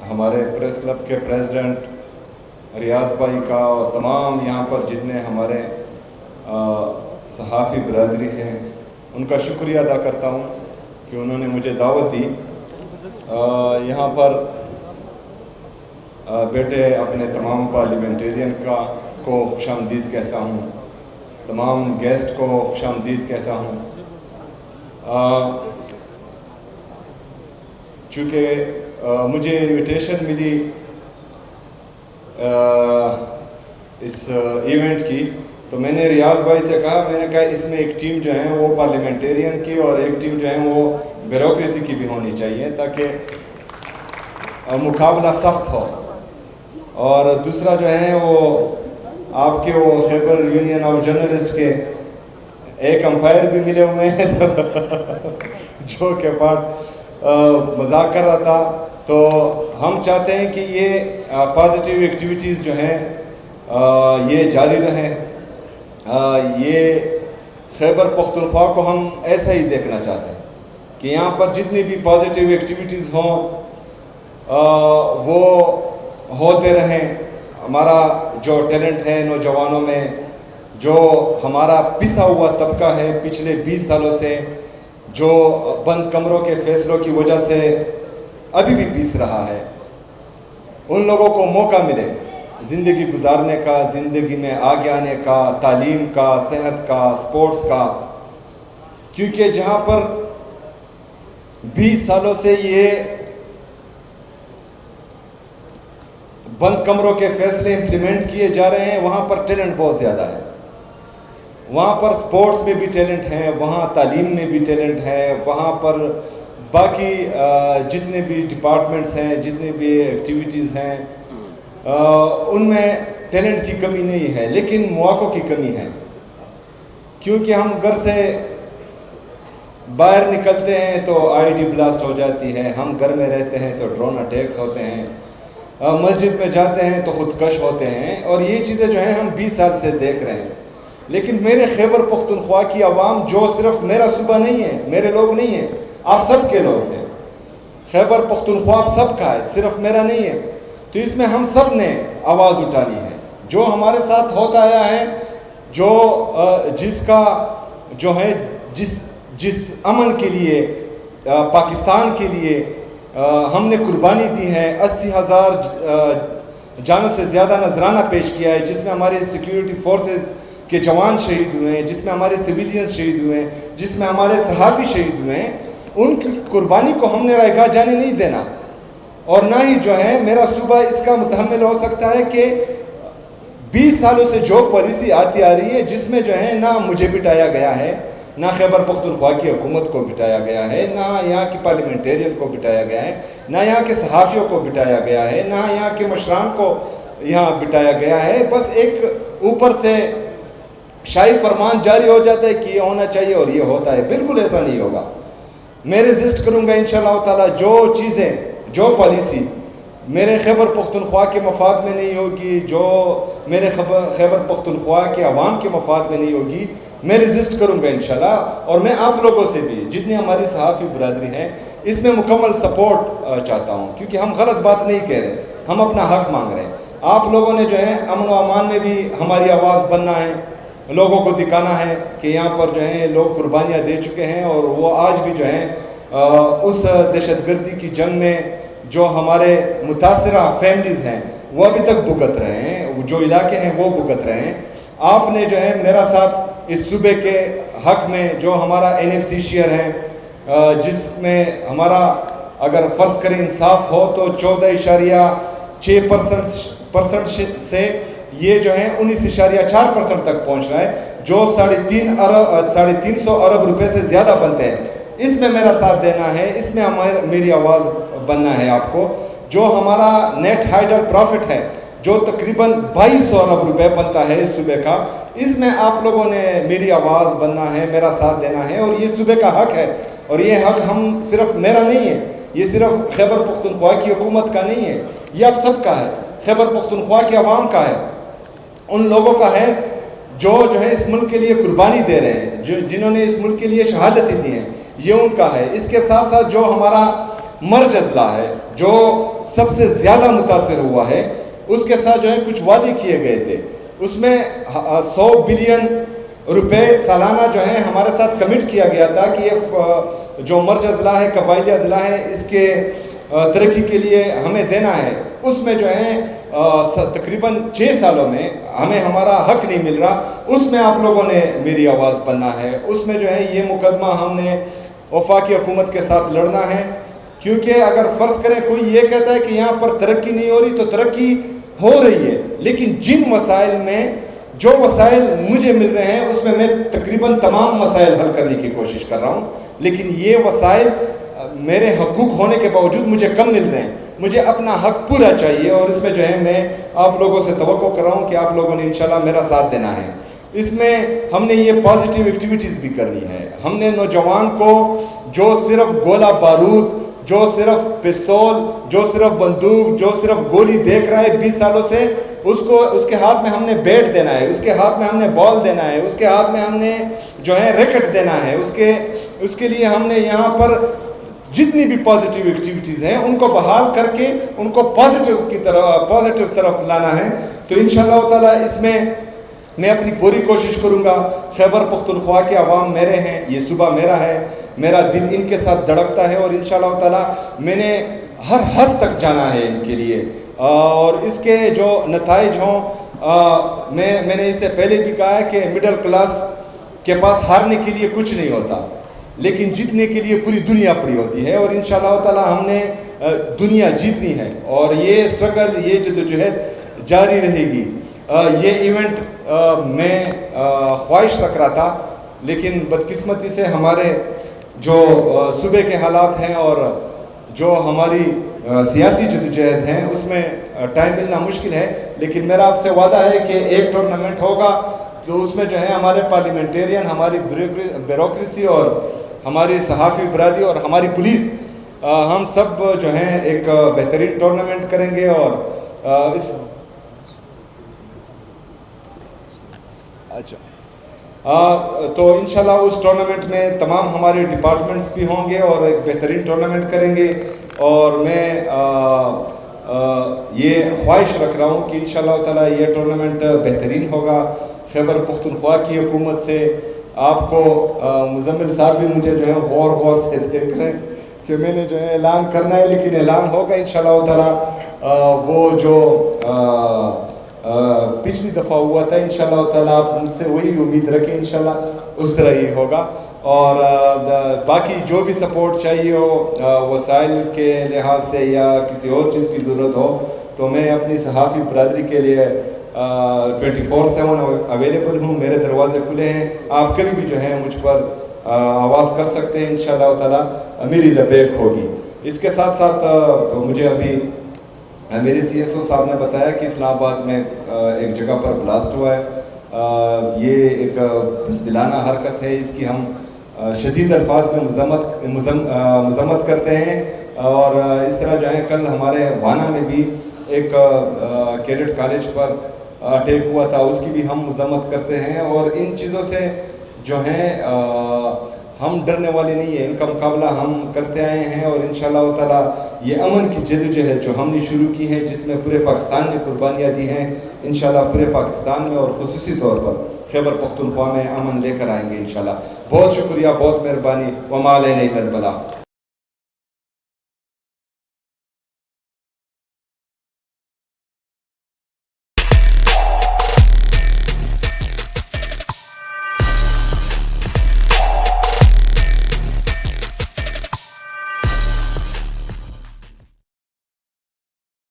ہمارے press club کے president ریاض بھائی کا اور تمام یہاں پر جتنے ہمارے صحافی برادری ہیں ان کا شکریہ ادا کرتا ہوں کہ انہوں نے مجھے دعوت دی. یہاں پر بیٹے اپنے تمام پارلیمنٹیرین کو خوش آمدید کہتا ہوں, تمام گیسٹ کو خوش آمدید کہتا ہوں. چونکہ مجھے انویٹیشن ملی اس ایونٹ کی, تو میں نے ریاض بھائی سے کہا, میں نے کہا اس میں ایک ٹیم جو ہے وہ پارلیمنٹیرین کی اور ایک ٹیم جو ہے وہ بیوروکریسی کی بھی ہونی چاہیے تاکہ مقابلہ سخت ہو. اور دوسرا جو ہے وہ آپ کے وہ خیبر یونین آف جرنلسٹ کے ایک امپائر بھی ملے ہوئے ہیں جو کہ بعد مذاق کر رہا تھا. تو ہم چاہتے ہیں کہ یہ پازیٹیو ایکٹیویٹیز جو ہیں یہ جاری رہیں. یہ خیبر پختونخوا کو ہم ایسا ہی دیکھنا چاہتے ہیں کہ یہاں پر جتنی بھی پازیٹیو ایکٹیویٹیز ہوں وہ ہوتے رہیں. ہمارا جو ٹیلنٹ ہے نوجوانوں میں, جو ہمارا پسا ہوا طبقہ ہے پچھلے 20 سالوں سے, جو بند کمروں کے فیصلوں کی وجہ سے ابھی بھی پیس رہا ہے, ان لوگوں کو موقع ملے زندگی گزارنے کا, زندگی میں آگے آنے کا, تعلیم کا, صحت کا, سپورٹس کا. کیونکہ جہاں پر 20 سالوں سے یہ بند کمروں کے فیصلے امپلیمنٹ کیے جا رہے ہیں, وہاں پر ٹیلنٹ بہت زیادہ ہے. وہاں پر سپورٹس میں بھی ٹیلنٹ ہے, وہاں تعلیم میں بھی ٹیلنٹ ہے, وہاں پر باقی جتنے بھی ڈپارٹمنٹس ہیں, جتنے بھی ایکٹیویٹیز ہیں, ان میں ٹیلنٹ کی کمی نہیں ہے, لیکن مواقع کی کمی ہے. کیونکہ ہم گھر سے باہر نکلتے ہیں تو آئی ڈی بلاسٹ ہو جاتی ہے, ہم گھر میں رہتے ہیں تو ڈرون اٹیکس ہوتے ہیں, مسجد میں جاتے ہیں تو خودکش ہوتے ہیں, اور یہ چیزیں جو ہیں ہم 20 سال سے دیکھ رہے ہیں. لیکن میرے خیبر پختونخوا کی عوام, جو صرف میرا صوبہ نہیں ہے, میرے لوگ نہیں ہیں, آپ سب کے لوگ ہیں. خیبر پختونخوا آپ سب کا ہے, صرف میرا نہیں ہے. تو اس میں ہم سب نے آواز اٹھانی ہے. جو ہمارے ساتھ ہوتا آیا ہے, جو جس کا جو ہے جس امن کے لیے, پاکستان کے لیے ہم نے قربانی دی ہے, 80,000 جانوں سے زیادہ نذرانہ پیش کیا ہے, جس میں ہمارے سیکیورٹی فورسز کے جوان شہید ہوئے ہیں, جس میں ہمارے سویلینز شہید ہوئے ہیں, جس میں ہمارے صحافی شہید ہوئے ہیں, ان کی قربانی کو ہم نے رائگاہ جانے نہیں دینا. اور نہ ہی جو ہے میرا صوبہ اس کا متحمل ہو سکتا ہے کہ 20 سالوں سے جو پالیسی آتی آ رہی ہے, جس میں جو ہے نہ مجھے بٹایا گیا ہے, نہ خیبر پختونخوا کی حکومت کو بٹایا گیا ہے, نہ یہاں کی پارلیمنٹیرین کو بٹایا گیا ہے, نہ یہاں کے صحافیوں کو بٹایا گیا ہے, نہ یہاں کے مشران کو یہاں بٹایا گیا ہے. بس ایک اوپر سے شاہی فرمان جاری ہو جاتا ہے کہ یہ ہونا چاہیے اور یہ ہوتا ہے. بالکل ایسا نہیں ہوگا. میں ریزسٹ کروں گا انشاءاللہ تعالی. جو چیزیں, جو پالیسی میرے خیبر پختونخوا کے مفاد میں نہیں ہوگی, جو میرے خیبر پختونخوا کے عوام کے مفاد میں نہیں ہوگی, میں ریزسٹ کروں گا انشاءاللہ. اور میں آپ لوگوں سے بھی, جتنی ہماری صحافی برادری ہیں, اس میں مکمل سپورٹ چاہتا ہوں. کیونکہ ہم غلط بات نہیں کہہ رہے, ہم اپنا حق مانگ رہے ہیں. آپ لوگوں نے جو ہے امن و امان میں بھی ہماری آواز بننا ہے, لوگوں کو دکھانا ہے کہ یہاں پر جو ہے لوگ قربانیاں دے چکے ہیں, اور وہ آج بھی جو ہیں اس دہشت گردی کی جنگ میں جو ہمارے متاثرہ فیملیز ہیں وہ ابھی تک بھگت رہے ہیں, جو علاقے ہیں وہ بھگت رہے ہیں. آپ نے جو ہے میرا ساتھ اس صوبے کے حق میں, جو ہمارا NFC شیئر ہے, جس میں ہمارا اگر فرض کریں انصاف ہو تو 14.6% سے یہ جو ہے 19.4% تک پہنچ رہا ہے, جو 350 ارب روپے سے زیادہ بنتے ہیں. اس میں میرا ساتھ دینا ہے, اس میں میری آواز بننا ہے آپ کو. جو ہمارا نیٹ ہائیڈر پروفٹ ہے, جو تقریباً 2200 ارب روپے بنتا ہے اس صوبے کا, اس میں آپ لوگوں نے میری آواز بننا ہے, میرا ساتھ دینا ہے. اور یہ صوبے کا حق ہے, اور یہ حق ہم صرف میرا نہیں ہے, یہ صرف خیبر پختونخوا کی حکومت کا نہیں ہے, یہ آپ سب کا ہے, خیبر پختونخوا کے عوام کا ہے, ان لوگوں کا ہے جو ہے اس ملک کے لیے قربانی دے رہے ہیں, جنہوں نے اس ملک کے لیے شہادتیں دی ہیں, یہ ان کا ہے. اس کے ساتھ ساتھ جو ہمارا مرج اضلاع ہے, جو سب سے زیادہ متاثر ہوا ہے، اس کے ساتھ جو ہے کچھ وعدے کیے گئے تھے، اس میں 100 بلین روپے سالانہ جو ہے ہمارے ساتھ کمٹ کیا گیا تھا کہ یہ جو مرج اضلاع ہے، قبائلی اضلاع ہے، اس کے ترقی کے لیے ہمیں دینا ہے۔ اس میں جو ہے تقریباً 6 سالوں میں ہمیں ہمارا حق نہیں مل رہا، اس میں آپ لوگوں نے میری آواز بننا ہے، اس میں جو ہے یہ مقدمہ ہم نے وفاقی حکومت کے ساتھ لڑنا ہے، کیونکہ اگر فرض کریں کوئی یہ کہتا ہے کہ یہاں پر ترقی نہیں ہو رہی، تو ترقی ہو رہی ہے، لیکن جن مسائل میں جو وسائل مجھے مل رہے ہیں اس میں تقریباً تمام مسائل حل کرنے کی کوشش کر رہا ہوں، لیکن یہ وسائل میرے حقوق ہونے کے باوجود مجھے کم مل رہے ہیں، مجھے اپنا حق پورا چاہیے، اور اس میں جو ہے میں آپ لوگوں سے توقع کر رہا ہوں کہ آپ لوگوں نے انشاءاللہ میرا ساتھ دینا ہے۔ اس میں ہم نے یہ پازیٹیو ایکٹیویٹیز بھی کرنی ہے۔ ہم نے نوجوان کو جو صرف گولہ بارود، جو صرف پستول، جو صرف بندوق، جو صرف گولی دیکھ رہا ہے 20 سالوں سے، اس کے ہاتھ میں ہم نے بیٹ دینا ہے، اس کے ہاتھ میں ہم نے بال دینا ہے، اس کے ہاتھ میں ہم نے جو ہے ریکٹ دینا ہے، اس کے لیے ہم نے یہاں پر جتنی بھی پازیٹیو ایکٹیویٹیز ہیں ان کو بحال کر کے ان کو پازیٹیو طرف لانا ہے۔ تو انشاءاللہ تعالیٰ اس میں میں اپنی پوری کوشش کروں گا۔ خیبر پختونخوا کے عوام میرے ہیں، یہ صوبہ میرا ہے، میرا دل ان کے ساتھ دھڑکتا ہے، اور انشاءاللہ تعالیٰ میں نے ہر حد تک جانا ہے ان کے لیے، اور اس کے جو نتائج ہوں، میں نے اس سے پہلے بھی کہا ہے کہ مڈل کلاس کے پاس ہارنے کے لیے کچھ نہیں ہوتا، لیکن جیتنے کے لیے پوری دنیا پڑی ہوتی ہے، اور انشاءاللہ تعالیٰ ہم نے دنیا جیتنی ہے، اور یہ سٹرگل، یہ جدوجہد جاری رہے گی۔ یہ ایونٹ میں خواہش رکھ رہا تھا، لیکن بدقسمتی سے ہمارے جو صوبے کے حالات ہیں اور جو ہماری سیاسی جدوجہد ہیں اس میں ٹائم ملنا مشکل ہے، لیکن میرا آپ سے وعدہ ہے کہ ایک ٹورنامنٹ ہوگا، تو اس میں جو ہے ہمارے پارلیمنٹیرین، ہماری بیوروکریسی اور ہماری صحافی برادری اور ہماری پولیس، ہم سب جو ہیں ایک بہترین ٹورنامنٹ کریں گے، اور اس تو انشاءاللہ اس ٹورنامنٹ میں تمام ہمارے ڈپارٹمنٹس بھی ہوں گے اور ایک بہترین ٹورنامنٹ کریں گے، اور میں یہ خواہش رکھ رہا ہوں کہ انشاءاللہ تعالیٰ یہ ٹورنامنٹ بہترین ہوگا۔ خیبر پختونخوا کی حکومت سے آپ کو مزمل صاحب بھی مجھے جو ہے غور سے دیکھ رہے ہیں کہ میں نے جو ہے اعلان کرنا ہے، لیکن اعلان ہوگا انشاءاللہ تعالیٰ۔ وہ جو پچھلی دفعہ ہوا تھا انشاءاللہ تعالیٰ آپ مجھ سے وہی امید رکھیں، انشاءاللہ اس طرح ہی ہوگا، اور باقی جو بھی سپورٹ چاہیے ہو وسائل کے لحاظ سے یا کسی اور چیز کی ضرورت ہو، تو میں اپنی صحافی برادری کے لیے 24/7 اویلیبل ہوں، میرے دروازے کھلے ہیں، آپ کبھی بھی جو ہے مجھ پر آواز کر سکتے ہیں، انشاءاللہ تعالیٰ میری لبیک ہوگی۔ اس کے ساتھ ساتھ مجھے ابھی میرے سی ایس او صاحب نے بتایا کہ اسلام آباد میں ایک جگہ پر بلاسٹ ہوا ہے، یہ ایک بزدلانہ حرکت ہے، اس کی ہم شدید الفاظ میں مذمت کرتے ہیں، اور اس طرح جو ہے کل ہمارے وانا میں بھی ایک کیڈٹ کالج پر اٹیک ہوا تھا، اس کی بھی ہم مذمت کرتے ہیں، اور ان چیزوں سے جو ہیں ہم ڈرنے والے نہیں ہیں، ان کا مقابلہ ہم کرتے آئے ہیں، اور انشاءاللہ تعالیٰ یہ امن کی جدوجہد جو ہم نے شروع کی ہے، جس میں پورے پاکستان نے قربانیاں دی ہیں، انشاءاللہ پورے پاکستان میں اور خصوصی طور پر خیبر پختونخوا میں امن لے کر آئیں گے انشاءاللہ۔ بہت شکریہ، بہت مہربانی، وما علینا الا البلاغ۔